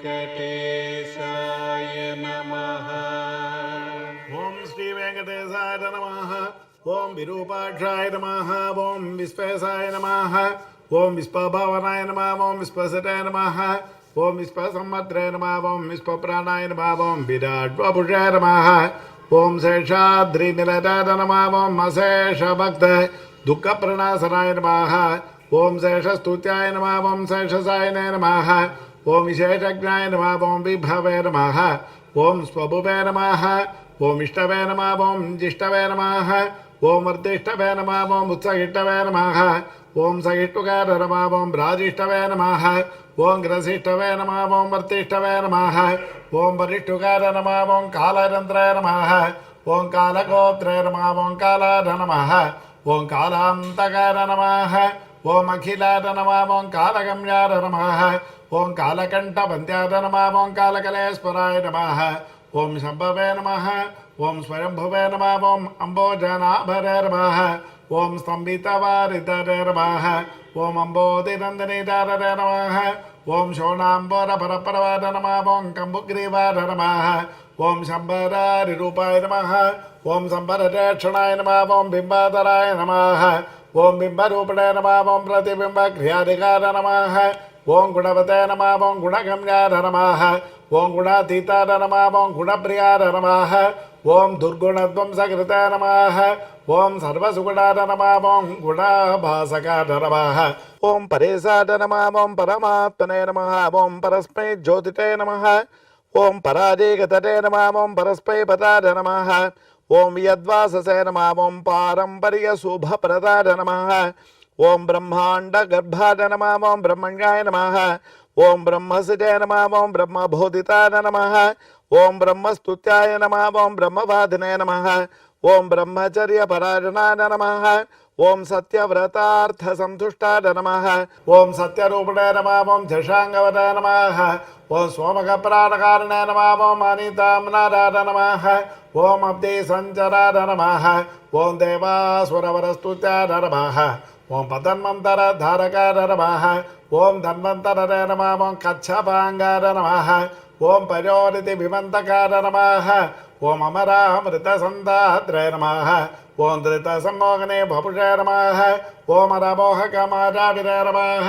वेंकटेशाय नमः। ओम श्री वेंकटेशाय नमः। ओम विरूपाक्षाय नमः। ओम विश्वेशाय नमः। ओम विश्वभावनाय नमः। ओम विश्वसटाय नमः। ओम विश्वसम्मत्रे नमः। ओम विश्वप्राणाय नमः। ओम विराट्वपुषाय नमः। ओम शेषाद्रिनिलयाय नमः। ओम अशेषभक्त दुःखप्रणाशनाय नमः। ओम शेषस्तुत्याय नमः। ओम शेषसाय नमः। ओम विशेषज्ञाय नमः। ओम विभवे नमः। ओम स्वभुवे नमः। ओम इष्टवे नमः। ओम जिष्टवे नमः। ओम वर्धिष्टवे नमः। ओम उत्सहिष्टवे नमः। ओम सहिष्णुकार नमः। ओम राजिष्टवे नमः। ओम ग्रसिष्टवे नमः। ओम वर्तिष्टवे नमः। ओम वरिष्ठुकार नमः। ओम कालरन्त्राय नमः। ओम कालगोत्रे नमः। ओम कालाय नमः। ओम कालान्तकार नमः। ओम अखिलाय नमः। ओम कालगम्याय नमः। ओम कालकण्ठवन्त्याय नमः। ओम कालकलेश्वराय नमः। ओम शंभवे नमः। ओम स्वयंभुवे नमः। ओम अम्बोजनाभरे नमः। ओम स्तंभितवारितरे नमः। ओम अम्बोधिनन्दनीधरे नमः। ओम शोणाम्बरपरपरवाय नमः। ओम कम्बुग्रीवाय नमः। ओम शंभरारिरूपाय नमः। ओम शंभरचक्षणाय नमः। ओम बिम्बाधराय नमः। ओम बिम्बरूपिणे नमः। ओम प्रतिबिम्बक्रियाधिकाय नमः। ओम गुणवते नमः। ओम गुणगम्याय नमः। ओम गुणातीताय नमः। ओम गुणप्रियाय नमः। ओम दुर्गुणध्वंसकृताय नमः। ओम सर्वसुगुणाय नमः। ओम गुणाभासकाय नमः। ओम परेशाय नमः। ओम परमात्मने नमः। ओम परस्मै ज्योतिते नमः। ओम पराजेगतते नमः। ओम परस्मै पदाय नमः। ओम यद्वाससे नमः। ओम पारंपर्यशुभप्रदाय नमः। ओम ब्रह्मांड गर्भाय नमः। ओम ब्रह्मण्याय नमः। ओम ब्रह्मसिते नमः। ओम ब्रह्मबोधिताय नमः। ओम ब्रह्मस्तुत्याय नमः। ओम ब्रह्मवादिने नमः। ओम ब्रह्मचर्य परायणाय नमः। ओम सत्यव्रतार्थ संतुष्टाय नमः। ओम सत्यरूपिणे नमः। ओम झषांगवदाय नमः। ओम सोमकप्राणकारणे नमः। ओम अनिताम्नाराय नमः। ओम अब्धि संचराय नमः। ओम देवासुरवरस्तुत्याय नमः। ओम पतन्मन्तरधारकाय नमः। ओम धन्वन्तरे नमः। ओम कच्छपाङ्गाय नमः। ओम पयोनिधि विमन्तकाय नमः। ओम अमरामृतसन्धात्रे नमः। ओम धृतसम्मोहने वपुषे नमः। ओम रमोहकमाजाविरे नमः।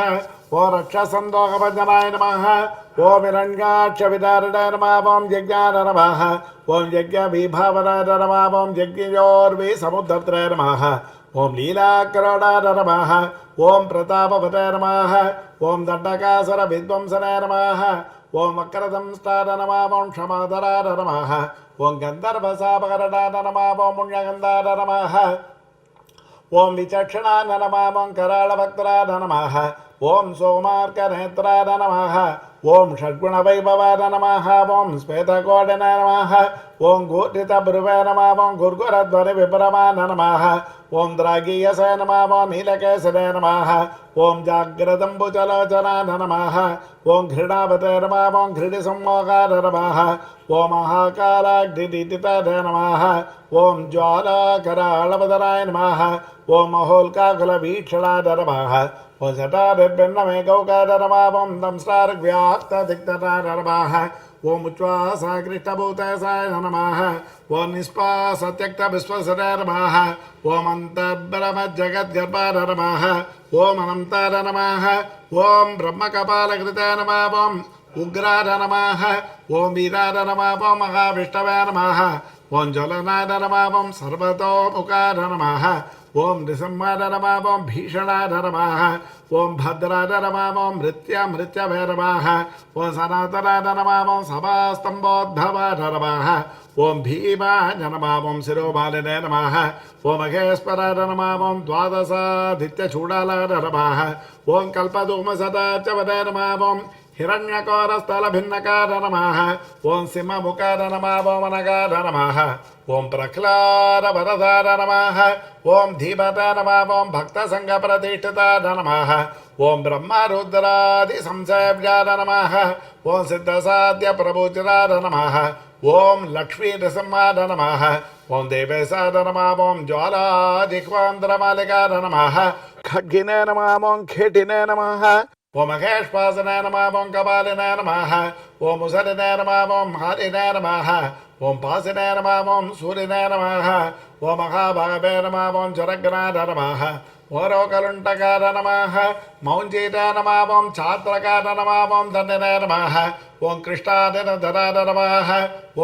ओम रक्षसन्दोहभञ्जनाय नमः। ओम हिरण्याक्षविदारिणे नमः। ओम यज्ञाय नमः। ओम यज्ञविभावनाय नमः। ओम यज्ञयोर्विसमुद्धत्रे नमः। ओम लीलाकरुणाय नमः। ओम प्रतापवते नमः। ओम दण्डकासुर विध्वंसनाय नमः। ओम वक्रदंष्टाय नमः। ओम क्षमाधराय नमः। ओम गन्धर्वशापकरणाय नमः। ओम पुण्यगन्धाय नमः। ओम विचक्षणाय नमः। ओम कराळभक्तराय नमः। ओम सोमार्कनेत्राय नमः। ओम षड्गुणवैभवाय नमः। ओम श्वेतकोटिने नमः। ओम घूर्णितभ्रुवे नमः। ओम गुर्गुरध्वनिविभ्रमाय नमः। ओम द्रागीयसे नमः। ओम नीलकेसरे नमः। ओम जाग्रदम्बुजलोचनाय नमः। ओम घृणावते नमः। ओम घृणिसम्मोहाय नमः। ओम महाकालाग्निदितिपदे नमः। ओम ज्वालाकराळवदनाय नमः। ओम महोल्काकुलवीक्षणाय नमः। ओम जटारिर्भिन्नमे गौकाय नमः। ओम दंष्ट्रार्व्याक्तदिग्धनाय नमः। ओम उच्चासाकृष्टभूतसाय नमः। ओम निष्पासत्यक्तविश्वसराय नमः। ओम अन्तर्ब्रह्मजगद्गर्भाय नमः। ओम अनन्ताय नमः। ओम ब्रह्मकपालकृताय नमः। ओम उग्राय नमः। ओम वीराय नमः। ओम महाविष्णवे नमः। ओम ज्वलनाय नमः। ओम सर्वतोमुखाय नमः। ओम नृसिंहाय नमः। ओम भीषणाय नमः। ओम भद्राय नमः। ओम मृत्यवे नमः। ओम सनातनाय नमः। ओम सभास्तम्भोद्भवाय नमः। ओम भीमाय नमः। ओम शिरोमालिने नमः। ओम महेश्वराय नमः। ओम द्वादशादित्यचूडालाय नमः। ओम कल्पधूमसदाच्यवदे नमः। ओम हिरण्यकोरस्थलभिन्नकार नमः। ओम सिंहमुखाय नमः। ओम अनगाय नमः। ओम प्रह्लादवरदाय नमः। ओम धीमताय नमः। ओम भक्तसङ्घप्रतिष्ठिताय नमः। ओम ब्रह्मरुद्रादिसंसेव्याय नमः। ओम सिद्धसाध्यप्रभुचिराय नमः। ओम लक्ष्मीनृसिंहाय नमः। ओम देवेशाय नमः। ओम ज्वालाजिह्वान्तरमालिकाय नमः। खड्गिने नमः। ओम खेटिने नमः। ओम महेश्वासनाय नमः ओम कपालिनाय नमः ओम मुसलिनाय नमः ओम हरिनाय नमः ओम पासिनाय नमः ओम सूर्यनाय नमः ओम महाभावे नमः ओम जरग्नाय नमः ओरोकलुण्टकाय नमः मौञ्जीताय नमः ओम छात्रकाय नमः ओम दण्डिनाय नमः ओम कृष्णादिनधराय नमः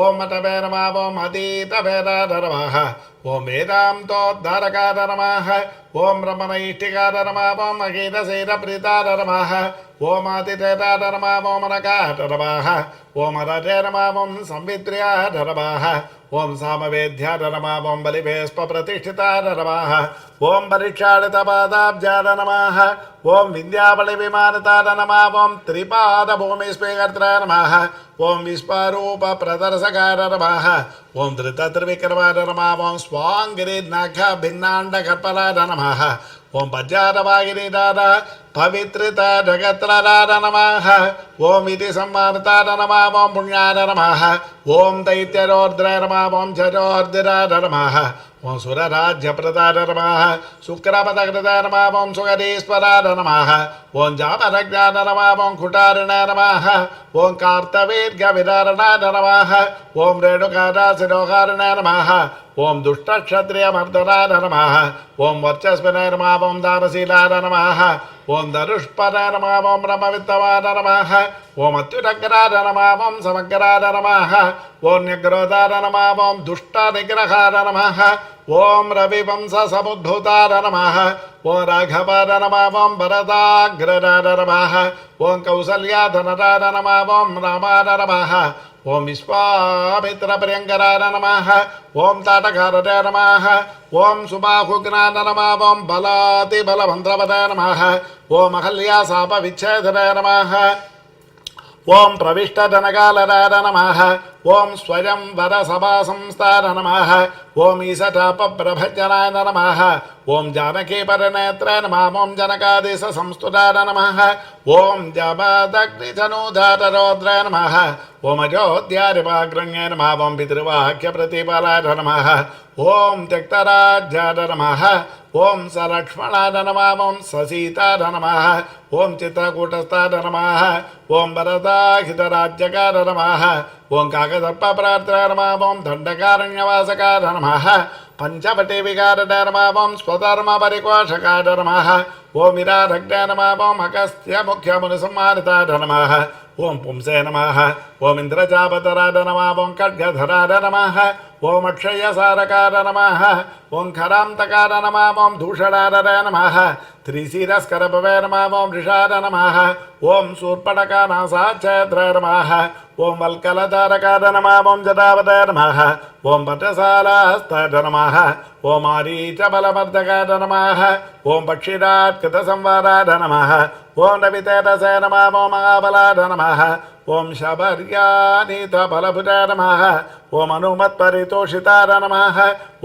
ओम मतवे नमः ओम अतीतवेदाय नमः ओम वेदान्तोद्धारकाय नमः ओम ब्रह्मणैष्ठिकाय नमः ओम अगीतसेनप्रीताय नमः ओम आतिथेयाय नमः ओम नकाय नमः ओम अरजे नमः ओम संवित्र्याय नमः ओम सामवेद्याय नमः ओम बलिवेस्पप्रतिष्ठिताय नमः ओम परीक्षादितपादाब्जाय नमः ओम विद्याबलिविमानिताय नमः ओम त्रिपादभूमिस्पीकर्त्राय नमः ओम विश्वरूपप्रदर्शकाय नमः ओम धृतत्रिविक्रमाय नमः ओम स्वाङ्गिरिनखभिन्नाण्डकर्पलाय नमः ओम पज्जातवागिरीदाय पवित्रता जगत्रराय नमः ओम इति सम्मानिताय नमः ओम पुण्याय नमः ओम दैत्यरोर्द्राय नमः ओम जजोर्दिराय नमः ओम सुरराज्यप्रदाय नमः शुक्रपदकृताय नमः ओम सुगरीश्वराय नमः ओम जामरज्ञाय नमः ओम कुटारिणाय नमः ओम कार्तवीर्यविदारणाय नमः ओम रेणुकादासिरोहारिणाय नमः ओम दुष्टक्षत्रियमर्दनाय नमः ओम वर्चस्विनाय नमः ओम दानशीलाय नमः ओम धनुष्पदाय नमः ओम ब्रह्मवित्तवाय नमः ओम अत्युदग्राय नमः ओम समग्राय नमः ओम न्यग्रोधाय नमः ओम दुष्टनिग्रहाय नमः ओम रविवंशसमुद्भूताय नमः ओम राघवाय नमः ओम भरताग्रजाय नमः ओम कौसल्याधनराय नमः ओम रामाय नमः ओम विश्वामित्रप्रियङ्कराय नमः ओम ताटकाराय नमः ओम सुबाहुघ्नाय नमः ओम बलातिबलभद्रपदाय नमः ओम अहल्याशापविच्छेदनाय नमः ओम प्रविष्टजनकालराय नमः ओम स्वयंवरसभासंस्थाय नमः ओम ईशटापप्रभजनाय नमः ओम जानकीपरनेत्राय नमः ओम जनकादेशसंस्तुताय नमः ओम जमदग्निधनुधाररौद्राय नमः ओम अयोध्यारिवाग्रण्याय नमः ओम पितृवाक्यप्रतिपालाय नमः ओम त्यक्तराज्याय नमः ओम सलक्ष्मणाय नमः ओम ससीताय नमः ओम चित्रकूटस्थाय नमः ओम भरताहितराज्यकाय नमः ओम काकसर्पप्रार्थाय नमः ओम दण्डकारण्यवासकाय नमः पंचवटीविकाराय नमः ओम स्वधर्मपरिकोषकाय नमः ओम विराधज्ञाय नमः ओम अगस्त्यमुख्यमुनिसंहारिताय नमः ओम पुंसे नमः ओम इंद्रचापतराय नमः ओम खड्गधराय नमः ओम अक्षयसारकाय नमः ओम खरान्तकाय नमः ओम दूषणाय नमः त्रिशिरस्करभवे नमः ओम ऋषाय नमः ओम शूर्पणखानासाच्छेद्राय नमः ओम वल्कलधारकाय नमः ओम जटावताय नमः ओम पटसालाहस्ताय नमः ओम आरीचबलमर्दकाय नमः ओम पक्षिरात्कृतसंवाराय नमः ओम रवितेजसे नमः ओम महाबलाय नमः ओम शबर्यानीतबलभुजाय नमः ओम अनुमत्परितोषिताय नमः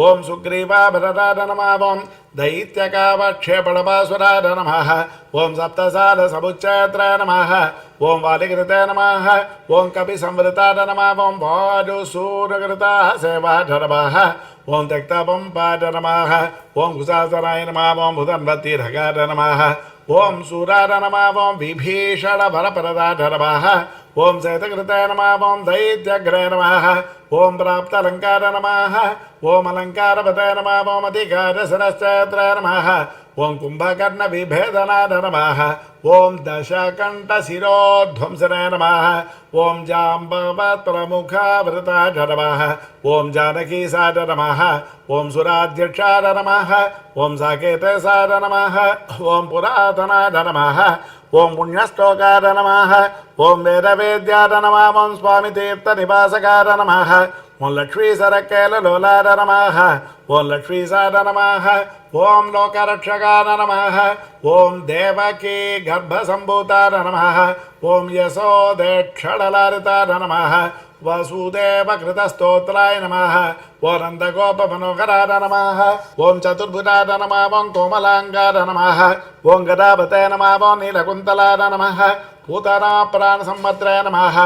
ओम सुग्रीवाभरताय नमः ओम दैत्यकावक्षेपणपासुराय नमः ओम सप्तसारसमुच्चयत्राय नमः ओम वालिकृताय नमः ओम कपिसंवृताय नमः ओम वायुसूरकृताः सेवाय नमः ओम त्यक्तपम्पाय नमः ओम कुशासनाय नमः ओम भुधन्वतीर्घकाय नमः ओम सूराय नमः ओम विभीषणभरप्रदाय नमः ओम शतकृताय नमः ओम दैत्यग्राय नमः ओम प्राप्तालङ्काराय नमः ओम अलङ्कारपताय नमः ओम अधिकारसरश्चैत्राय नमः ओम कुम्भकर्णविभेदनाय नमः ओम दशकण्ठशिरोध्वंसनाय नमः ओम जाम्बवत्प्रमुखावृताय नमः ओम जानकीसाय नमः ओम सुराध्यक्षाय नमः ओम साकेतसाय नमः ओम पुरातनाय नमः ओम पुण्यश्लोकाय नमः ओम वेदवेद्याय नमः ओम स्वामितीर्थनिवासकाय नमः ओम लक्ष्मीसरकेललोलाय नमः ओम लक्ष्मीसाय नमः ओम लोकरक्षकाय नमः ओम देवकी गर्भसम्भूताय नमः ओम यशोदेक्षणलारिताय नमः वसुदेवकृतस्तोत्राय नमः ओम नन्दगोपमनोहराय नमः ओम चतुर्भुजाय नमः ओम कोमलाङ्गाय नमः ओम गदापतये नमः ओम नीलकुन्तलाय नमः पूतनाप्राणसंवत्सराय नमः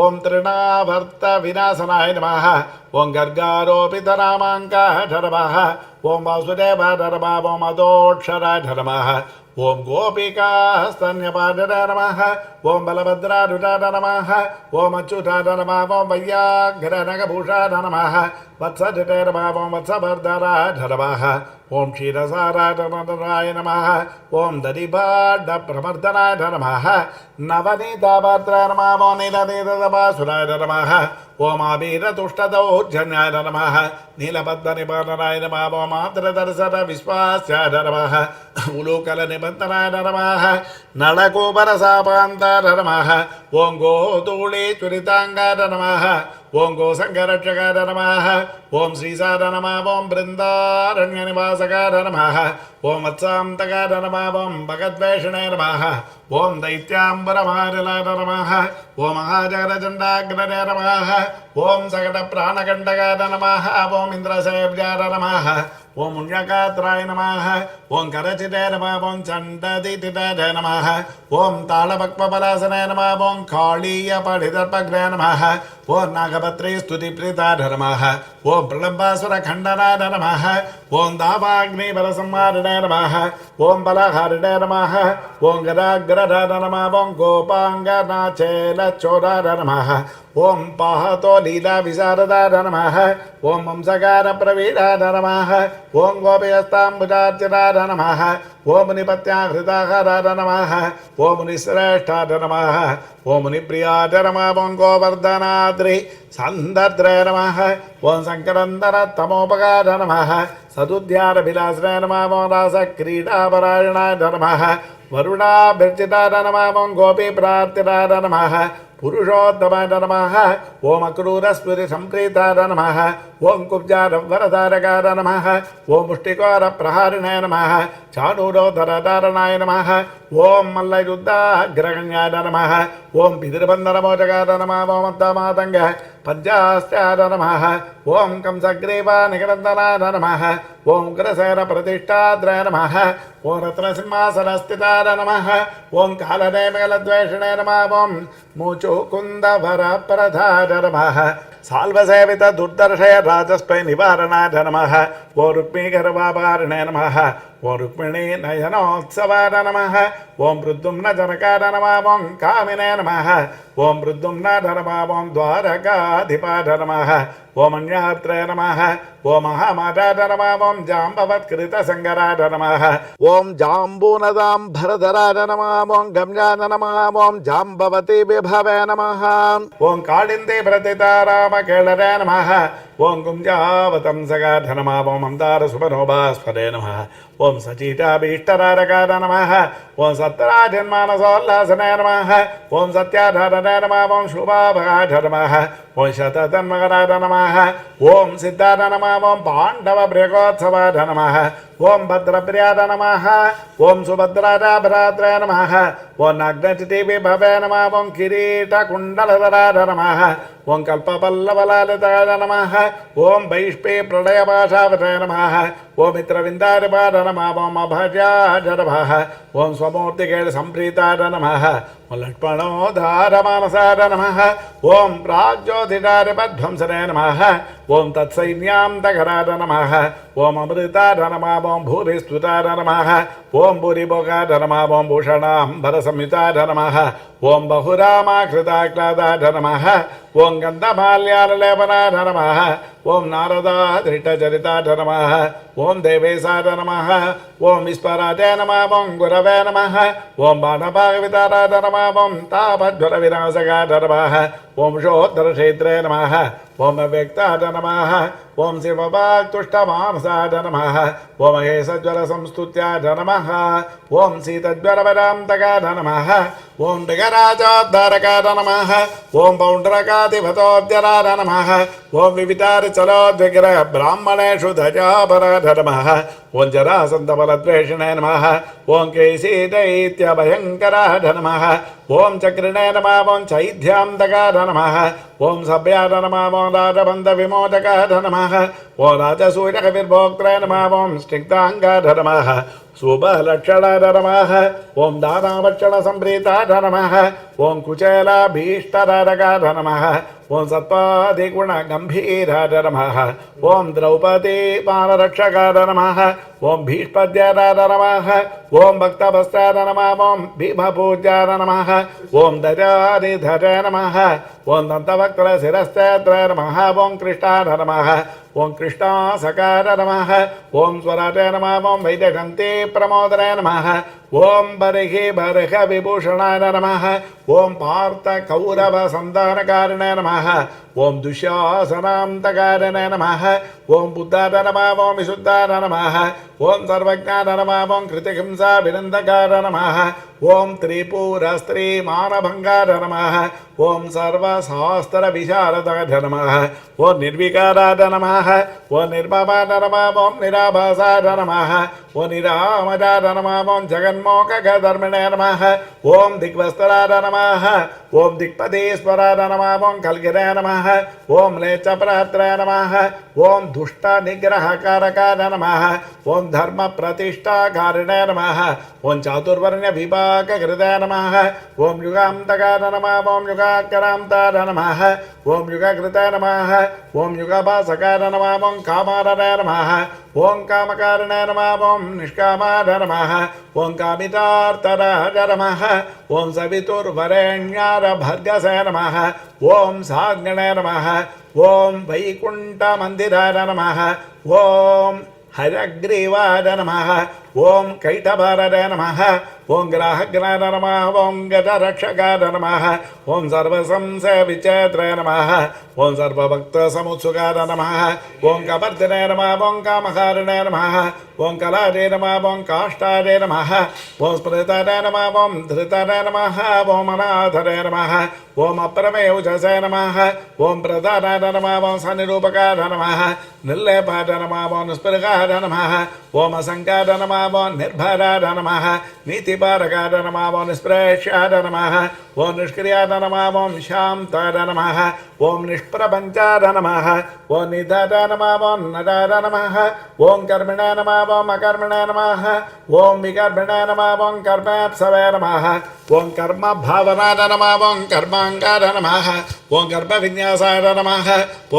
ओम तृणावर्तविनाशनाय नमः ओम गर्गारोपितनामाङ्काय नमः ओम वासुदेवाय नमः ओम अदोक्षराय नमः ओम गोपिकास्तन्यपादने नमः ओम बलभद्रारुटाय नमः ओम अच्युताय नमः ओम वैयाघ्रनगभूषाय नमः वत्सजटे नमः ओम वत्सवर्धनाय नमः ओम क्षीरसाराय नमः ओम दधिभाण्डप्रमर्दनाय नमः नवनीताभद्राय नमः ओम नीलनीतसभासुराय नमः ओम आबीरतुष्टदौर्जन्याय नमः नीलबद्धनिबन्धनाय नमः ओम आर्द्रदर्शनविश्वास्याय नमः उलूकलनिबन्धनाय नमः नलकूपरसापान्ताय नमः ओम गोधूलीचुरिताङ्गाय नमः ओम गोसङ्गरक्षकाय नमः ओम श्रीसाय नमः ओम बृन्दारण्यनिवासकाय नमः ओम वत्सान्तकाय नमः ओम भगद्वेषणे नमः ओम दैत्याम्बरमारिलाय नमः ओम महाजगदचण्डाग्रने नमः ओम सकटप्राणकण्टकाय नमः ओम इन्द्रसेव्याय नमः ओम मुण्यकात्राय नमः ओम करचिते नमः ओम चण्डदितिते नमः ओम तालपक्वपलासने नमः ओम काळीयपठितर्पग्ने नमः ओम नागपत्रे स्तुतिप्रीताय नमः ओम प्रलम्बासुरखण्डनाय नमः ओम दावाग्निबलसंहारिणे नमः ओम बलहारिणे नमः ओम गदाग्रधाय नमः ओम गोपाङ्गनाचेलचोराय नमः ओम पाहतो लीलाविशारदाय नमः ओम वंशकारप्रवीणाय नमः ओम गोपीहस्ताम्बुजार्चिताय नमः ओम मुनिपत्याहृताहाराय नमः ओम मुनिश्रेष्ठाय नमः ओम मुनिप्रियाय नमः ओम गोवर्धनाद्रि सन्दर्द्राय नमः ओम शङ्करन्दरतमोपकाराय नमः सदुद्यानभिलाषाय नमः ओम रासक्रीडापरायणाय नमः वरुणाभिर्चिताय नमः ओम गोपीप्रार्थिताय नमः पुरुषोत्तमाय नमः ओम अक्रूरस्फुरिसम्प्रीताय नमः ओम कुब्जारवरधारकाय नमः ओम मुष्टिकोरप्रहारिणे नमः चाणूरोधरधारणाय नमः ओम मल्लयुद्धाग्रगण्याय नमः ओम पितृबन्धनमोचकाय नमः ओम अन्तमातङ्ग पञ्चास्त्याय नमः ओम कंसग्रीवानिकरन्दनाय नमः ओम उग्रसेनप्रतिष्ठाद्राय नमः ओम रत्नसिंहासनस्थिताय नमः ओम कालनेमिकलद्वेषिणे नमः ओम मुचुकुन्दवरप्रधाय नमः साल्वसेवित दुर्दर्शय राजस्वै निवारणाय नमः ओ रुक्मीगर्वापारिणे नमः ओ रुक्मिणी नयनोत्सवाय नमः ओम प्रद्युम्न जनकाय नमः ओम कामिने नमः ओम प्रद्युम्न नमः ओम द्वारकाधिपाय नमः ओम अन्यात्रे नमः ओम महामाताय नमः ओम जाम्बवत्कृतसङ्गराय नमः ओम जाम्बूनदाम्भरधराय नमः ओम गम्याय नमः ओम जाम्बवती विभवे नमः ओम कालिन्दी प्रतितारामकेळरे नमः ओम गुञ्जावतंसकाय नमः ओम मन्दारसुभनोभास्पदे नमः ओम सचीताभीष्टरारकाय नमः ओम सत्यराजन्मानसोल्लासने नमः ओम सत्याधारणे नमः ओम शुभाभगाय नमः ओम शततन्मकराय नमः ओम सिद्धाय नमः ओम पाण्डवभृगोत्सवाय नमः ओम भद्रप्रियाय नमः ओम सुभद्राभ्रात्राय नमः ओम नग्नचितिविभवे नमः ओम किरीटकुण्डलधराय नमः ओम कल्पपल्लवलालिताय नमः ओम वैष्पे प्रलयपाशावताय नमः ओम मित्रविन्दारिपाय नमः ओम अभजाय नमः ओम स्वमूर्तिकेळसम्प्रीताय नमः ओम लक्ष्मणोद्धारमानसाय नमः ओम प्राग्ज्योतिषारिपध्वंसने नमः ओम तत्सैन्यान्तकराय नमः ओम अमृताय नमः ओम भूरिस्तुताय नमः ओम भूरिभोगाय नमः ओम भूषणाम्बरसंयुताय नमः ओम बहुरामाकृताक्लादाय नमः ओम गन्धमाल्यालेपनाय नमः ओम नारदाधृतचरिताय नमः ओम देवेशाय नमः ओम विस्पराजाय नमः ओम गुरवे नमः ओम बाणभागविताराय नमः ओम तापज्वलविनाशकाय नमः ओम शोद्धरक्षेत्रे नमः ओम अव्यक्ताय नमः ओम शिववाक्तुष्टमानसाय नमः ओम महेशज्वलसंस्तुत्याय नमः ओम शीतज्वलवरान्तकाय नमः ओम मृगराजोद्धारकाय नमः ओम पौण्ड्रकाधिपतोद्यराय नमः ओम विवितारिचलोद्विग्रह ब्राह्मणेषु ध्वजापराय नमः ओम जरासन्धबलद्वेषिणे नमः ओम केशीदैत्यभयङ्कराय नमः ओम चक्रिणे नमः ओम चैध्यान्तकाय नमः ओम सभ्याय नमः ओम राजबन्धविमोचकाय नमः ओम राजसूयकविर्भोक्त्रे नमः ओम स्निग्धाङ्गाय नमः शुभलक्षणाय नमः ओम दानावक्षणसम्प्रीताय नमः ओं कुचेलाभीष्टरारकाय नमः ओं सत्पादिगुणगम्भीराय नमः ओं द्रौपदी बालरक्षकाय नमः ओं भीष्पद्याय नमः ओं भक्तभस्ताय नमः ओं भीमपूज्याय नमः ओं दजारिधराय नमः ओं दन्तवक्त्रशिरस्त्याय नमः ओं कृष्णाय नमः ओं कृष्णासकाय नमः ओं स्वराजाय नमः ओं वैजयन्ती प्रमोदनाय नमः ओं बर्हि बर्ह विभूषणाय नमः ओं पार्थकौरवसन्धानकारिणे नमः ओं दुःशासनान्तकारिणे नमः ओं बुद्धाय नमः ओं विशुद्धाय नमः ओं सर्वज्ञाय नमः ओं कृतिहिंसाविनन्दकाय नमः ओं त्रिपुरस्त्रीमानभङ्गाय नमः ओं सर्वशास्त्रविशारदाय नमः ओं निर्विकाराय नमः ओं निर्ममाय नमः ओं निराभासाय नमः ओं निरामजाय नमः ओं जगन्मोक्षधर्मिणे नमः ओं दिग्वस्त्राय नमः ओं दिक्पदेश्वराय नमः ओं कल्गिराय नमः ओं म्लेच्छप्रात्राय नमः ओं दुष्टनिग्रहकारकाय नमः ओं धर्मप्रतिष्ठाकारिणे नमः ओं चातुर्वर्ण्यविभागकृताय नमः ओं युगान्तकाय नमः ओं युगाकरान्ताय नमः ओं युगकृताय नमः ओं युगभासकाय नमः ओं कामारणाय नमः ओं कामकारिणाय नमः ओं निष्कामाय नमः ओं कामितार्थराय नमः ओं सवितुर्वरेण्याय भर्गसे नमः ओं साग्निणे नमः ओं वैकुण्ठमन्दिराय नमः ओं हयग्रीवाय नमः ओं कैटभाराय नमः ओं ग्राहग्नाय नमः ओं गजरक्षकाय नमः ओं सर्वसंशयविचेत्राय नमः ओं सर्वभक्तसमुत्सुकाय नमः ओं कपर्दिने नमः ओं कामकारिणे नमः ओं कलादे नमः ओं काष्ठादे नमः ओं स्मृताय नमः ओं धृताय नमः ओं अनाथाय नमः ओं अप्रमेयुजसे नमः ओं प्रधानाय नमः ओं सनिरूपकाय नमः निर्लेपाय नमः ओं निष्पृगाय नमः ओं असङ्काय नमः ओं निर्भराय नमः नीतिपारकाय नमः ओं निष्प्रेष्याय नमः ओं निष्क्रियाय नमः ओं शान्ताय नमः ओं निष्प्रपञ्चाय नमः ओं निधाय नमः ओं नराय नमः ओं कर्मिणाय नमः ओं अकर्मिणाय नमः ओं विकर्मिणाय नमः ओं कर्मेप्सवे नमः ओं कर्मभावनाय नमः ओं कर्माङ्गाय नमः ओं गर्भविन्यासाय नमः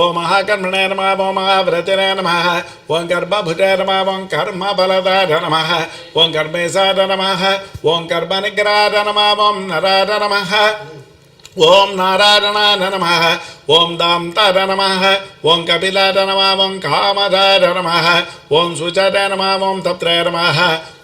ओं महाकर्मिणे नमः ओं महाव्रतिने नमः ओं गर्भभुजाय नमः ओं कर्मफलदाय नमः ओं कर्मेशाय नमः ओं कर्मनिग्रहाय नमः ओं नराय नमः ओं नारायणाय नमः ओं दान्ताय नमः ओं कपिलाय नमः ओं कामदाय नमः ओं सुचराय नमः ओं तत्राय नमः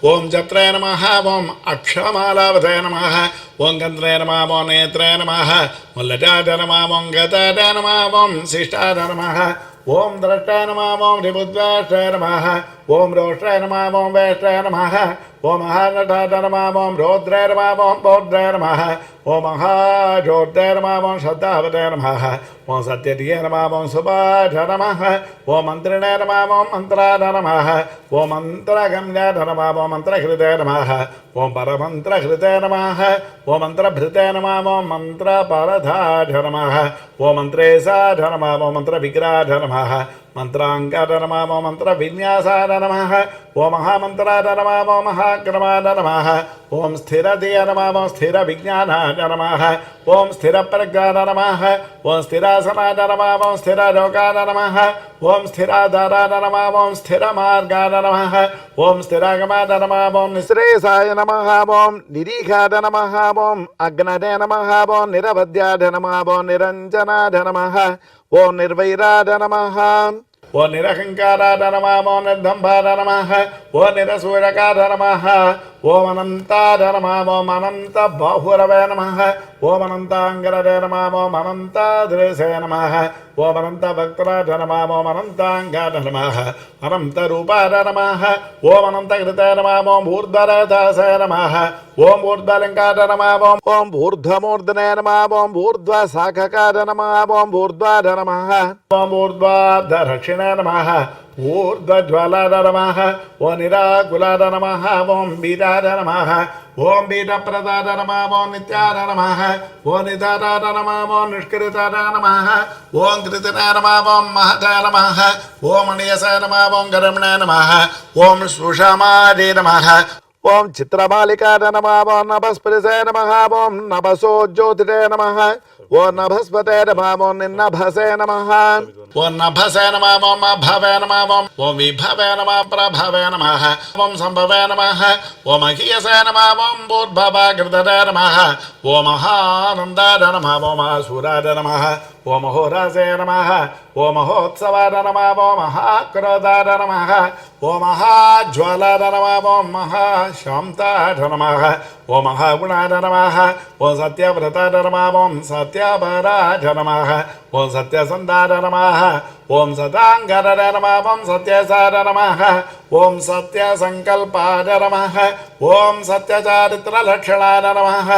ओं जत्राय नमः ओं अक्षमालावताय नमः ओं गन्धाय नमः ओं नेत्राय नमः ओं लजाय नमः ओं गताय नमः ओं शिष्टाय नमः ओं द्रष्टाय नमः ओं रिपुद्वेष्टाय नमः ओं रोष्टाय नमः ओं वेष्टाय नमः ओं महानटाय नमः ओं रौद्राय नमः ओं पौद्राय नमः ओं महाजोद्राय नमः ओं श्रद्धावताय नमः ओं सत्यधिये नमः ओं सुभाय नमः ओं मन्त्रिणे नमः ओं मन्त्राय नमः ओं मन्त्रगम्याय नमः ओं मन्त्रहृदय नमः ओं परमन्त्रहृदय नमः ओं मन्त्रभृतय नमः ओं मन्त्रपरधाय नमः ओं मन्त्रेशाय नमः ओं मन्त्रविग्रहाय नमः मंत्रांगाय नमः ओं मंत्रविन्यासाय नमः ओं महामन्त्राय नमः ओं महाक्रमाय नमः ओं स्थिरधिये नमः ओं स्थिरविज्ञानाय नमः ओं स्थिरप्रज्ञाय नमः ओं स्थिरासनाय नमः ओं स्थिरयोगाय नमः ओं स्थिराधाराय नमः ओं स्थिरमार्गाय नमः ओं स्थिरागमाय नमः ओं निःश्रेयसाय नमः ओं निरीघाय नमः ओं अग्नये नमः ओं निरवध्याय नमः ओं निरञ्जनाय नमः ओं निर्वैराय नमः ओं निरहंकाराय नमः ओं निर्दम्भाय नमः ओं निरसूरकाय नमः ओं अनन्ताय नमः ओं अनन्तबाहुरवे नमः ओं अनन्ताङ्गरवे नमः ओं अनन्तदृशे नमः ओं अनन्तवक्त्राय नमः ओं अनन्ताङ्गाय नमः अनन्तरूपाय नमः ओं अनन्तकृताय नमः ओं ऊर्ध्वरथासे नमः ओं ऊर्ध्वलिङ्गाय नमः ओं ऊर्ध्वमूर्धने नमः ओं ऊर्ध्वशाखकाय नमः ओं ऊर्ध्वाय नमः ओं ऊर्ध्वाधरक्षिणे नमः ऊर्ध्वज्वालाय नमः ओं निराकुलाय नमः ओं वीराय नमः ओं बीजप्रदाय नमः ओं नित्याय नमः ओं निधाराय नमः ओं निष्कृताय नमः ओं कृतिनाय नमः ओं महताय नमः ओं मणियसाय नमः ओं गरमणाय नमः ओं सुषमाय नमः ओम चित्रमालिकाय नमः ओम नभस्पतिसे नमः ओम नभसो ज्योतिषे नमः ओम नभस्पते नमः ओम निन्नभसे नमः ओम नभसे नमः ओम अभवे नमः ओम विभवे नमः प्रभवे नमः ओम संभवे नमः ओम अखियसे नमः ओम भूर्भवकृतये नमः ओम महानन्दाय नमः ओम सूराय नमः ओम होरासे नमः ओम महोत्सवाय नमः ओम महाक्रोधाय नमः ओम महाज्वालाय नमः ओम महाशान्ताय नमः ओम महागुणाय नमः ओम सत्यव्रताय नमः ओम सत्यपराय नमः ओम सत्यसन्धाय नमः ओम सदांगाय नमः ओम सत्यसाय नमः ओम सत्यसंकल्पाय नमः ओम सत्यचारित्रलक्षणाय नमः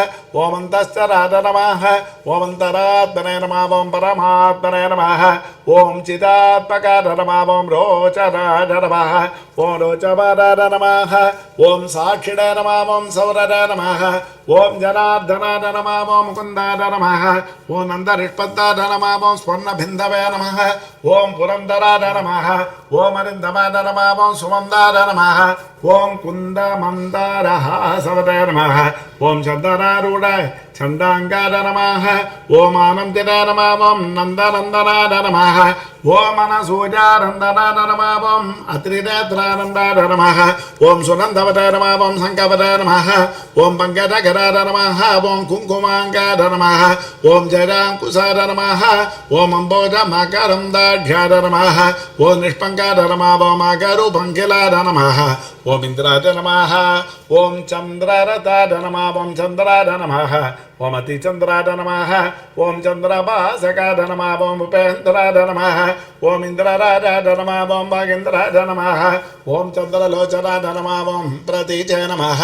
ओम अन्तश्चराय नमः ओम अन्तरात्मने नमः ओम परमात्मने नमः ओम चिदात्मकाय नमः ओम रोचनाय नमः ओम रोचपराय नमः ओम साक्षिणे नमः ओम सौरराय नमः ओम जनार्दनाय नमः ओम मुकुन्दाय नमः ओम नन्दनिष्पत्ताय नमः ओम स्वर्णबिन्दवे नमः ओम पुरन्दराय नमः ओम अरिन्दमाय नमः ओम सुमन्दाय नमः ओम कुन्दमन्दारहासवते नमः ओम चन्दनारूढाय चण्डाङ्गाय नमः ओम आनन्दिनाय नमः ओम नन्दनन्दनाय नमः ओम अनसूयानन्दनाय नमः ओम अत्रिनेत्रानन्दाय नमः ओम सुनन्दवते नमः ओम शङ्खवते नमः ओम पङ्कजकराय नमः ओम कुङ्कुमाङ्गाय नमः ओम जयाङ्कुशाय नमः ओम अम्बोजमकरन्दाढ्याय नमः ओम निष्पङ्काय नमः ओम अकरूपङ्किलाय नमः ओम इन्द्राय नमः ओम चन्द्ररथाय नमः ओम चन्द्राय नमः ओम अतिचन्द्राय नमः ओम चन्द्रभासकाय नमः ओम उपेन्द्राय नमः ओम इन्द्रराजाय नमः ओम भागेन्द्राय नमः ओम चन्द्रलोचनाय नमः ओम प्रतीचे नमः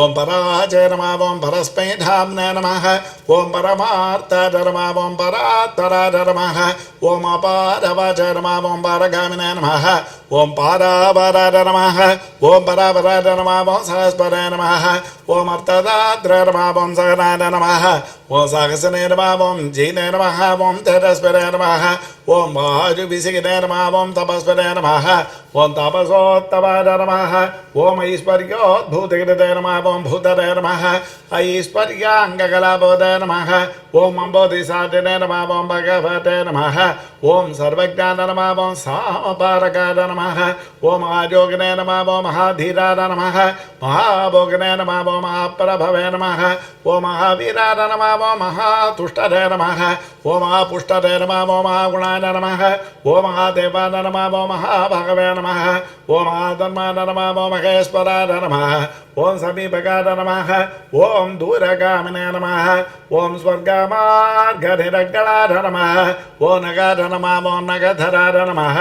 ओम पराचे नमः ओम परस्मैधाम्ने नमः ओम परमार्थाय नमः ओम परात्पराय नमः ओम अपारवाचे नमः ओम पारगामिने नमः ओम पारावराय नमः ओम परावराय नमः ओम सहस्पराय नमः ओम अर्थदात्रे नमः ओम सहनाय नमः ओम साहसने नमः ओम जीने नमः ओम तेजस्विने नमः ओम वायुविसिगिने नमः ओम तपस्विने नमः ओम तपसोत्तमाय नमः ओम ऐश्वर्योद्भूतकृते नमः ओम भूतरे नमः ऐश्वर्याङ्गकलाबोधे नमः ओम अम्बोधिसाटिने नमः ओम भगवते नमः ओम सर्वज्ञाय नमः ओम सामपारकाय नमः ओम आयोगिने नमः ओम महाधीराय नमः महाभोगिने नमः ओम महाप्रभवे नमः ओम महावीराय नमः ओम महातुष्टरे नमः ओम महापुष्टरे नमः ओम महागुणाय नमः ओम महादेवाय नमः ओम महाभगवे नमः ओम महाधर्माय नमः ओम महेश्वराय नमः ओम समीपकाय नमः ओम दूरगामिने नमः ओम स्वर्गमार्गनिरगणाय नमः ओम नगाय नमः ओम नगधराय नमः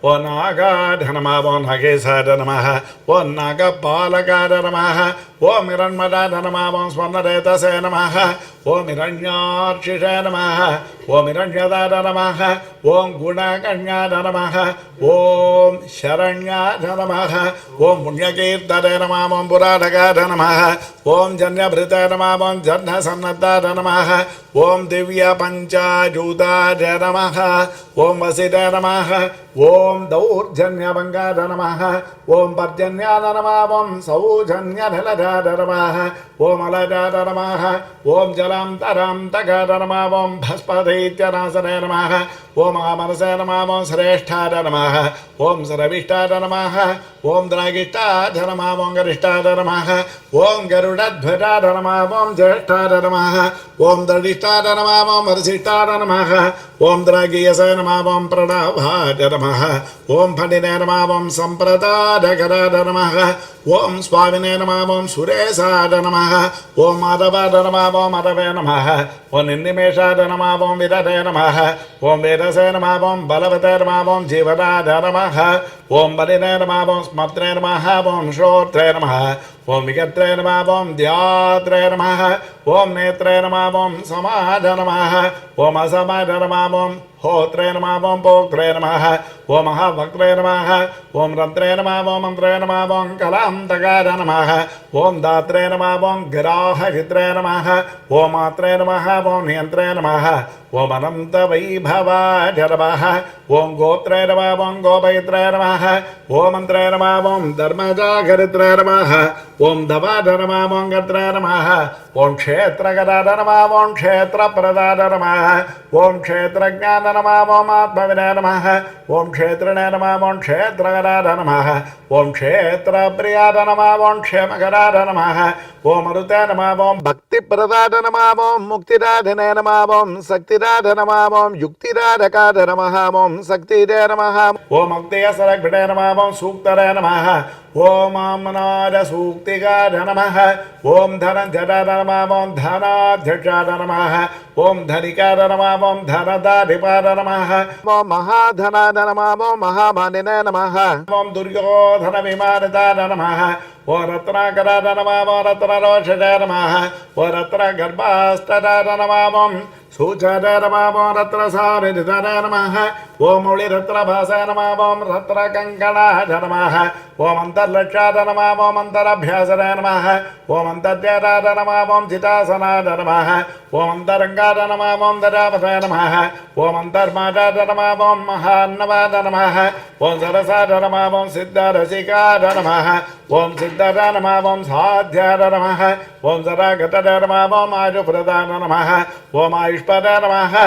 ओम नागाय नमः ओम नगेशाय नमः ओम नागपालकाय नमः ओम हिरण्मयाय नमः ओम स्वर्णरेतसे नमः ओम हिरण्यार्चिषे नमः ओम हिरण्यदाय नमः ओम गुणगण्याय नमः ओम शरण्याय नमः ओम पुण्यकीर्तने नमः ओम पुराणकाय नमः ओम जन्यभृते नमः ओम जन्यसन्नद्धाय नमः ओम दिव्यपञ्चायुधाय नमः ओम वसिते नमः ओम दौर्जन्यभङ्गाय नमः ओम पर्जन्याय नमः ओम सौजन्यनिलजाय नमः ओम अलजाय नमः ओम जलान्तरान्तकाय नमः ओम भस्मदैत्यनाशने नमः ओम मनसे नमः ओम श्रेष्ठाय नमः ओम सर्विष्ठाय नमः ओम द्रागिष्ठाय नमः ओम गरिष्ठाय नमः ओम गरुडध्वजाय नमः ओम ज्येष्ठाय नमः ओम दधिष्ठाय नमः ओम वरिष्ठाय नमः ओम द्रागीयसे नमः ओम प्रणवाय नमः ओम फणिने नमः ओम सम्प्रदायकराय नमः ओम स्वामिने नमः ओम सुरेशाय नमः ओम माधवाय नमः ओम माधवे नमः ओम निर्निमेषाय नमः ओम विदते नमः ओम वेदसे नमः ओम बलवते नमः ओम जीवनाय नमः ओम बलिने नमः ओम स्मत्रे नमः ओम श्रोत्रे नमः ओम विगत्रे नमः ओम ध्यात्रे नमः ओम नेत्रे नमः ओम समाय नमः ओम असमाय नमः ओम होत्रे नमः ओम पोक्त्रे नमः ओम महाभक्त्रे नमः ओम रन्त्रे नमः ओम मन्त्रे नमः ओम कलान्तकाय नमः ओम दात्रे नमः ओम गिराहहित्रे नमः ओम मात्रे नमः ओम नियन्त्रे नमः ओम अनन्तवैभवाय नमः ओम गोत्रे नमः ओम गोपयित्रे नमः ओम मन्त्रे नमः ओम धर्मजागरित्रे नमः ओम दवाद नमः ओम गत्र नमः ओम क्षेत्रगदाद नमः ओम क्षेत्रप्रदाद नमः ओम क्षेत्रज्ञान नमः ओम आत्मविनय नमः ओम क्षेत्रिणे नमः ओम क्षेत्रगदाद नमः ओम क्षेत्रप्रियाद नमः ओम क्षेमगदाद नमः ओम अरुते नमः ओम भक्तिप्रदाद नमः ओम मुक्तिदाधने नमः ओम शक्तिदाध नमः ओम युक्तिदाधकाद नमः ओम शक्तिदे नमः ओम अक्तियसरग्भटे नमः ओम सूक्तरे नमः ओम अमनाद सूक्तिगाद नमः ओम धनञ्जदाद नमः ओम धनाध्यक्षाद नमः ओम धनिकाद नमः ओम धनदाधिपाद नमः ओम महाधनाद नमः ओम महामानिने नमः ओम दुर्योधन विमानदाद नमः ओ रत्नाकराद नमः ओम रत्नरोषदाय नमः ओ रत्नगर्भास्तदाय नमः ओम सूचदाय नमः ओम रत्नसारिदाय नमः ओम मौलिरत्नभासाय नमः ओम रत्नकङ्कणाय नमः ओम अंतर्लक्षाय नमः ओम अंतरभ्यासाय नमः ओम अंतर्ज्ञानाय नमः ओम चितासनाय नमः ओम अंतरङ्गाय नमः ओम ददापसाय नमः ओम अंतर्मादाय नमः ओम महान्नवाय नमः ओम सरसाय नमः ओम सिद्धरसिकाय नमः ओम सिद्धाय नमः ओम साध्याय नमः ओम सदागताय नमः ओम आयुप्रदाय नमः ओम आयुष्पदाय नमः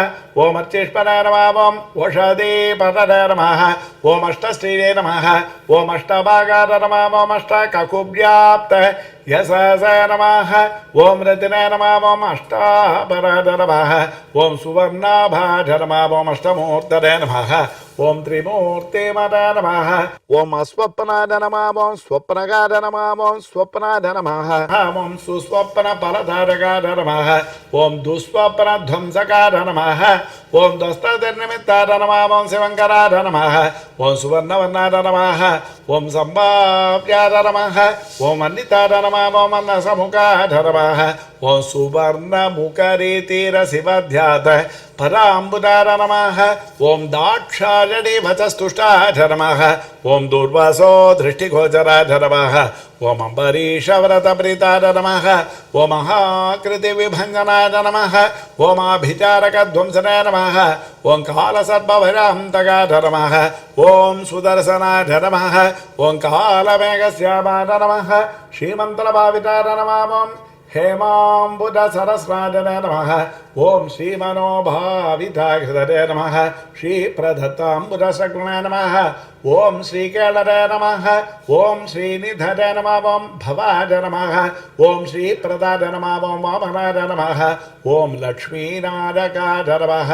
ओम अर्चिष्पदाय नमः ओम ओषधिपदाय नमः ओम अष्टश्रीवे नमः ओम अष्टभागाय नमः ओम अष्टककुव्याप्त यशसाय नमः ओम रतिनाय नमः ओम अष्टापराय नमः ओम सुवर्णाभाय नमः ओम अष्टमूर्तये नमः ओम त्रिमूर्तिमदाय नमः ओम अस्वप्नाय नमः ओम स्वप्नगाय नमः ओम स्वप्नाय नमः ओम सुस्वप्नफलधारकाय नमः ओम दुःस्वप्नध्वंसकाय नमः ओम दस्तनिमित्ताय नमः ओम शिवङ्कराय नमः ओम सुवर्णवर्णाय नमः ओम सम्भाव्याय नमः ओम अन्निताय नमः ओम अन्नसमुखाय नमः ओम सुवर्णमुखरीतिरसिवध्यात पराम्बुदाय नमः ओम दाक्षायणीवचस्तुष्टाय नमः ओम दूर्वासो दृष्टिगोचराय नमः ओम अम्बरीषव्रतप्रीताय नमः ओम महाकृतिविभञ्जनाय नमः ओम आभिचारकध्वंसनाय नमः ओम कालसर्पभयान्तकाय नमः ओम सुदर्शनाय नमः ओम कालमेघश्यामाय नमः श्रीमन्तलभाविताय नमः ओम हेमाम्बुधसरस्राजनाय नमः ओम श्रीमनोभाविताकृतये नमः श्रीप्रदत्ताम्बुधशग्नाय नमः ओम श्रीकेळरे नमः ओम श्रीनिधरे नमः ओम भवाय नमः ओम श्रीप्रदाय नमः ओम वामनाय नमः ओम लक्ष्मीनारकाय नमः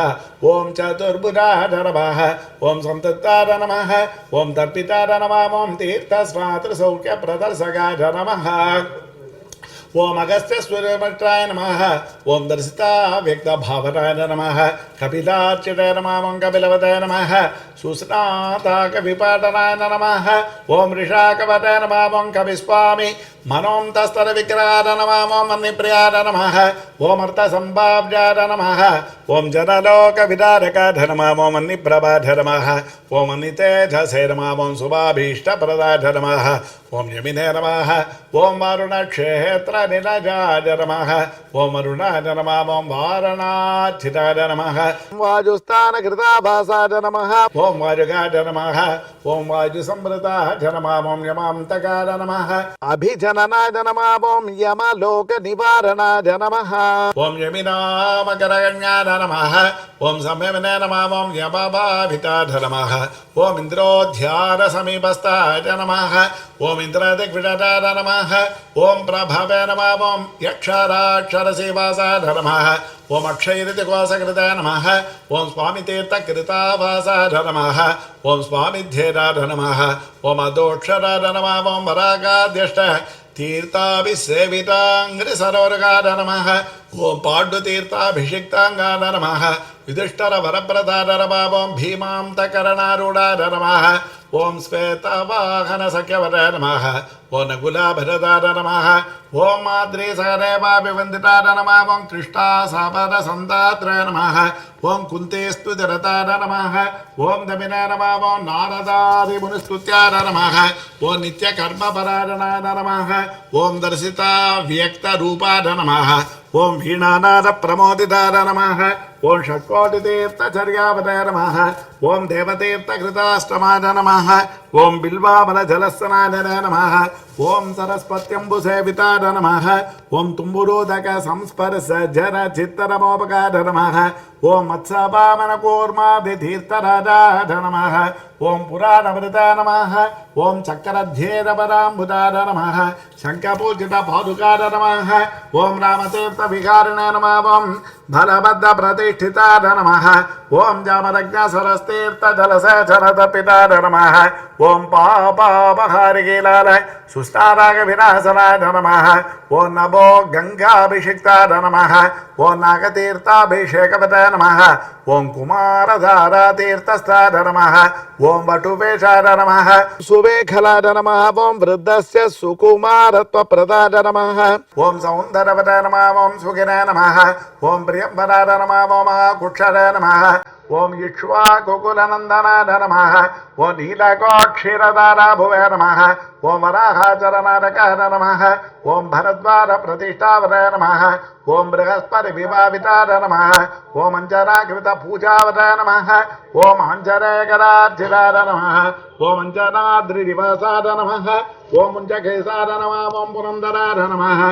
ओम चतुर्भुजाय नमः ओम संतताय नमः ओम तर्पिताय नमः ओम तीर्थस्नातृसौख्यप्रदर्शकाय नमः ओम अगस्त्यसूर्यमित्राय नमः ओम दर्शिता व्यक्तभावनाय नमः कपिलार्चिताय नमः ओम कपिलवताय नमः सुस्नाता कविपाटनाय नमः ओम ऋषाकवताय नमः ओम कविस्वामी मनों तस्तरविग्रहाय नमः ओम मन्निप्रियाय नमः ओम अर्थसम्भाव्याय नमः ओम जनलोकविदारकाय नमः ओम मन्निप्रभाय नमः ओम मन्नितेजसे नमः ओम शुभाभीष्टप्रदाय नमः ओम यमिने नमः ओम वरुणक्षेत्रनिलजाय नमः ओम अरुणाय नमः ओम वारणाचिताय नमः वायुस्थानकृताभासाय नमः ओम वायुगाय नमः ओम वायुसंवृताय नमः ओम यमान्तकाय नमः अभिजननाय नमः ओम यमलोकनिवारणाय नमः ओम यमिनामकरगण्याय नमः ओम संयमिने नमः ओम यमभाविताय नमः ओम इन्द्रोध्यानसमीपस्थाय नमः ओम इंद्रदिग्विजयाय नमः ओम प्रभवे नमः ओम यक्षराक्षरसेवासाय नमः ओम अक्षयऋतिकोसकृताय नमः ओम स्वामितीर्थकृतावासाय नमः ओम स्वामिध्येयाय नमः ओम अदोक्षराय नमः ओम वरागाद्यष्ट तीर्थाभिसेविताङ्घ्रिसरोरगाय नमः ओम पाण्डुतीर्थाभिषिक्ताङ्गाय नमः युधिष्ठिरवरप्रदाय नमः ओम भीमान्तकरणारूढाय नमः ओम श्वेतवाहनसख्यवराय नमः ओम नकुलाभरदाय नमः ओम माद्रीसहदेवाभिवन्दिताय नमः ओम कृष्णासापदसन्दात्राय नमः ओम कुन्तेस्तुतिरताय नमः ओम दमिनाय नमः ओम नारदादिमुनिस्तुत्याय नमः ओम नित्यकर्मपरायणाय नमः ओम दर्शिता व्यक्तरूपाय नमः ओम वीणानादप्रमोदिताय नमः ओं षट्कोटितीर्थचर्यावते नमः ओं देवतीर्थकृताष्टमाय नमः ओं बिल्वामलजलस्नानने नमः ओं सरस्वत्यम्बुसेविताय नमः ओं तुम्बुरोदक संस्पर्श जन चित्तनमोपकार नमः ओं मत्स्यवामनकूर्मादितीर्थराजाय नमः ओं पुराणवृताय नमः ओं चक्रध्येरपराम्बुदाय नमः शङ्खपूजितपादुकाय नमः ओं रामतीर्थविहारिणे नमः ओं बलभद्रप्रतिष्ठिताय नमः ओं जामरज्ञसरस्तीर्थजलसेचरतपिताय नमः ओं पापापहारिकीलालय सुष्टारागविनाशनाय नमः ओं नभो गंगाभिषिक्ताय नमः ओं नागतीर्थाभिषेकवते नमः ओं कुमारधारातीर्थस्थाय नमः ओं वटुवेशाय नमः सुवेखलाय नमः ओं वृद्धस्य सुकुमारत्वप्रदाय नमः ओं सौन्दरवते नमः ओं सुखिने नमः ओं प्रियंवराय नमः ओं महाकुक्षरे नमः ओं इक्ष्वाकुकुलनन्दनाय नमः ओं नीलकोक्षीरदाराभुवे नमः ओं वराहाचरनारकाय नमः ओं भरद्वारप्रतिष्ठावते नमः ओं बृहस्पतिविभाविताय नमः ओं अञ्जनाकृतपूजावते नमः ओं अञ्जनेकरार्चिताय नमः ओं अञ्जनाद्रिनिवासाय नमः ओं मुञ्जकेशाय नमः ओं पुरन्दराय नमः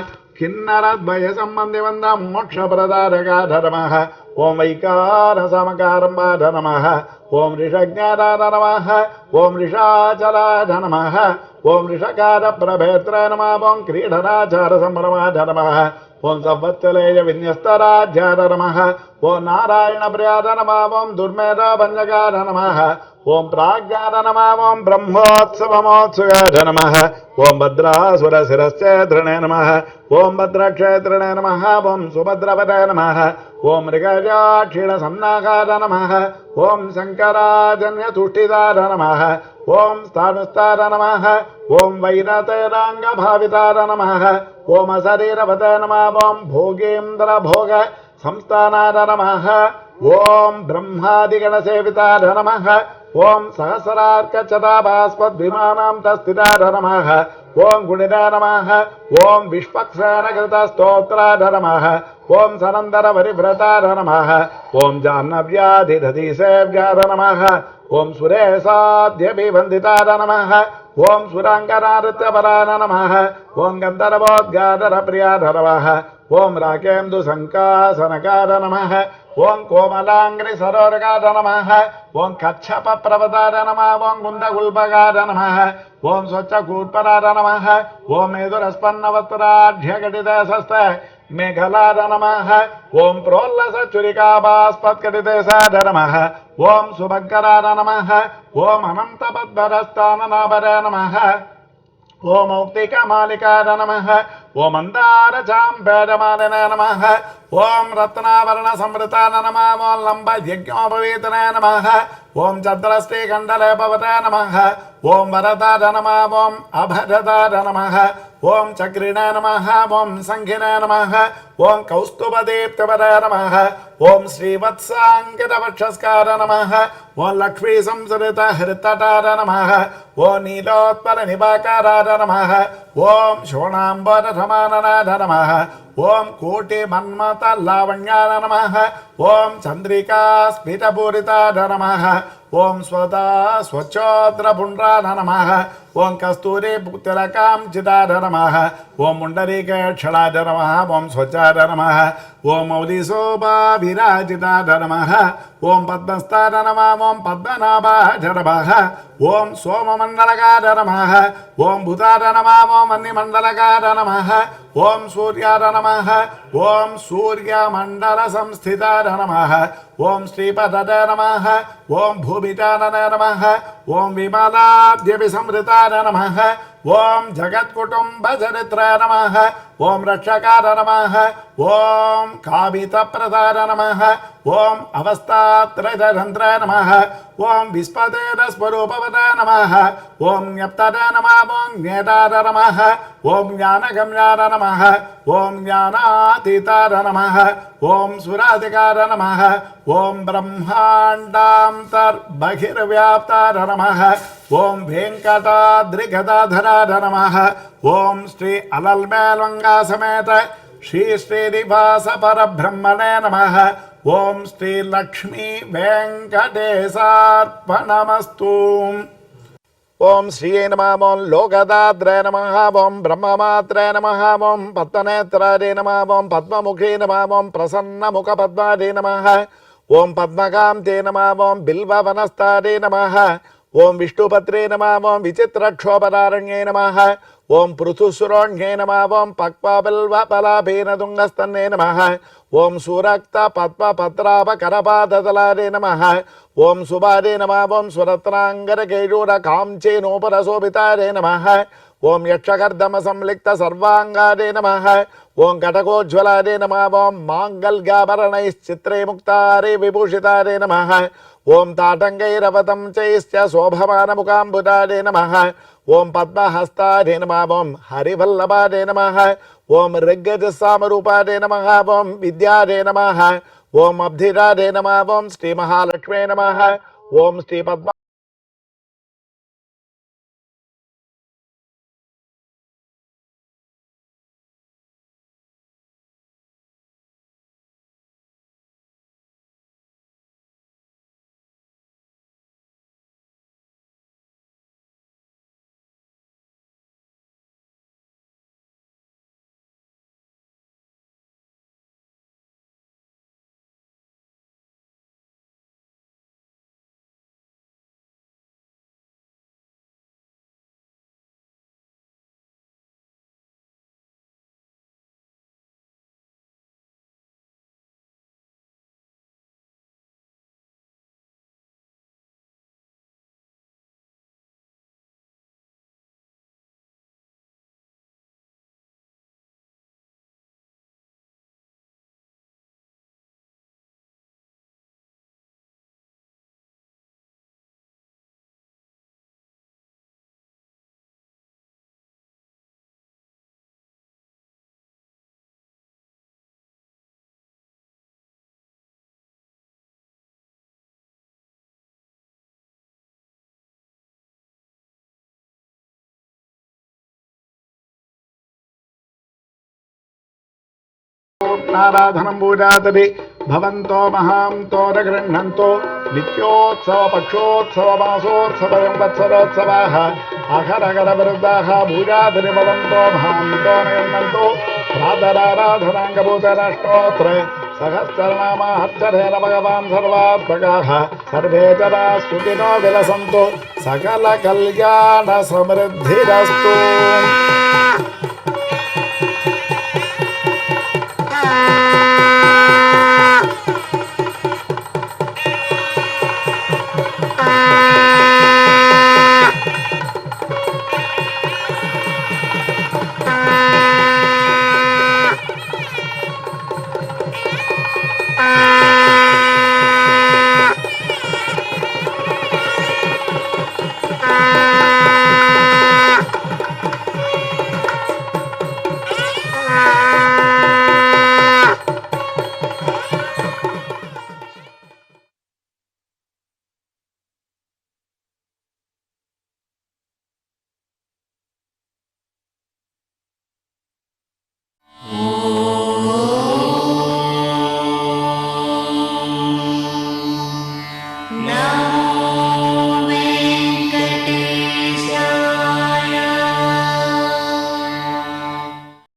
किन्नरद्वयसम्बन्धिवन्दं मोक्षप्रदायकाय नमः ओं वैकारसमकारम्बाय नमः ओं ऋषज्ञाय नमः ओं ऋषाचलाय नमः ओं ऋषकारप्रभेत्रे नमः ओं क्रीडनाचारसम्भ्रमाय नमः ओं संवत्सलेय विन्यस्तराज्याय नमः ओं नारायणप्रियाय नमः ओं दुर्मेधभञ्जकाय नमः ओं प्राज्ञाय नमः ओं ब्रह्मोत्सवमोत्सुकाय नमः ओं भद्रासुरशिरश्चेत्रिणे नमः ओं भद्रक्षेत्रिणे नमः ओं सुभद्रवते नमः ओं मृगजाक्षीणसन्नाकाय नमः ओं शङ्कराजन्यतुष्टिदाय नमः ओं स्थाणुस्ताय नमः ओं वैरतेराङ्गभाविताय नमः ओं अशरीरवते नमः ओं भोगेन्द्रभोग संस्थानाय नमः ओं ब्रह्मादिगणसेविताय नमः ओं सहस्रार्कचताभास्पद्विमानां तस्थिताय नमः ओं गुणिताय नमः ओं विश्वक्सेनकृतस्तोत्राय नमः ओं सनन्दरपरिव्रताय नमः ओं जाह्नव्याधिदधिसेव्याय नमः ओं सुरेशाद्यभिवन्दिताय नमः ओं सुराङ्गनानृत्यपराय नमः ओं गन्धर्वोद्गारप्रियाय नमः ओं राकेन्दुसङ्कासनकाय नमः ओं कोमलाङ्घ्रिसरोरकाय नमः ओं कच्छपप्रवताय नमः ओं कुन्दगुल्बकाय नमः ओं स्वच्छकूर्पराय नमः ओं मेधुरस्पन्नवस्त्राढ्यघटितशस्त मेघलाय नमः ओं प्रोल्लसचुरिकाभास्पत्कटितसाय नमः ओं सुभङ्कराय नमः ओं अनन्तपद्मरस्ताननाभराय नमः ओं मौक्तिकमालिकाय नमः ओं मन्दारचाम्बेरमालिने नमः ओं रत्नाभरणसंवृताय नमः ओं लम्बयज्ञोपवीतने नमः ओं चन्द्रश्रीकण्डलेपवते नमः ओं वरदाय नमः ओं अभरदाय नमः ओं चक्रिणे नमः ओं सङ्घिने नमः ओं कौस्तुभदीप्तवरे नमः ओं श्रीवत्साङ्कितवक्षस्कार नमः ओं लक्ष्मीसंसृतहृत्तटाय नमः ओं नीलोत्पलनिभाकाराय नमः ओं शोणाम्बरसमाननाय नमः ओं कोटिमन्मथलावण्याय नमः ओं चन्द्रिकास्फीतपूरिताय नमः ओं स्वदा स्वच्छोद्रपुण्ड्राय नमः ओं कस्तूरीतिलकाञ्चिताय नमः ओं मुण्डरीकेक्षणाय नमः ओं स्वच्छाय नमः ओं मौलिशोभाभिराजिताय नमः ओं पद्मस्ताय नमः ओं पद्मनाभाय नमः ओं सोममण्डलकाय नमः ओं भूताय नमः ओं वह्निमण्डलकाय नमः ओं सूर्याय नमः ओं सूर्यमण्डलसंस्थिताय नमः ओं श्रीपदये नमः ओं भूमिजानने नमः ओं विमलाद्यभिसंवृताय नमः ओं जगत्कुटुम्बचरित्राय नमः ओं रक्षकाय नमः ओं कामितप्रदाय नमः ओं अवस्थात्रयतन्त्राय नमः ओं विस्पतेरस्वरूपवते नमः ओं ज्ञप्तये नमः ओं ज्ञेताय नमः ओं ज्ञानगम्याय नमः ओं ज्ञानातीताय नमः ओं सुराधिकाय नमः ओं ब्रह्माण्डान्तर्बहिर्व्याप्ताय नमः ओं वेङ्कटाद्रिगदाधराय नमः ओं श्री अलल्मेलङ्गा समेत श्री श्रीनिवास परब्रह्मणे नमः ఓం శ్రీ లక్ష్మీ వెంకటేశార్పణమస్తు. ఓం శ్రీయే నమః. ఓం లోకదాత్రాయ నమః. ఓం బ్రహ్మమాత్రాయ నమః. ఓం పద్మనేత్రాయ నమః. ఓం పద్మముఖే నమః. ఓం ప్రసన్నముఖపద్మాదే నమః. ఓం పద్మకాంతే నమః. ఓం బిల్వవనస్తాదే నమః. ఓం విష్ణుపత్రే నమః. ఓం విచిత్రక్షోపరారణ్యే నమః. ఓం పృథుసురోణ్యే నమః. ఓం పక్వబిల్వపలాభేన తుంగస్తన్నే నమః. ఓం సురక్త పద్మపత్రాపకరపాదతలాదే నమః. ఓం సుబాదే నమః. ఓం సురత్నాంగరకేయూర కాంచేనోపరశోభితాదే నమః. ఓం యక్షకర్దమ సంలిక్త సర్వాంగాదే నమః. ఓం కటకోజ్వలాదే నమః. ఓం మాంగళ్యాభరణైశ్చిత్రే ముక్తారే విభూషితాదే నమః. ఓం తాటంకైరవతం చైశ్చ శోభమానముఖాంబుదాదే నమః. ఓం పద్మహస్తాదే నమః. ఓం హరివల్లభాదే నమః. ఓం ఋగ్గజసామరూపాదే నమః. ఓం విద్యాదే నమః. ఓం అబ్ధిరాదే నమః. ఓం శ్రీ మహాలక్ష్మే నమః. ఓం శ్రీ పద్మ నారాధనం పూజాతపి భవంతో మహాంతో గృహ్ణంతో నిత్యోత్సవ పక్షోత్సవ మాసోత్సవం వత్సరోత్సవాః అహరగర వృద్ధాః పూజాతని భవంతో మహాంతో నయన్నంతో ప్రాతరారాధనాంగభూతరాష్టోత్ర సహస్రనామార్చరేణ భగవాన్ సర్వాత్మకాః సర్వే జనాః సుఖినో విలసంతు సకల కళ్యాణ సమృద్ధిరస్తు.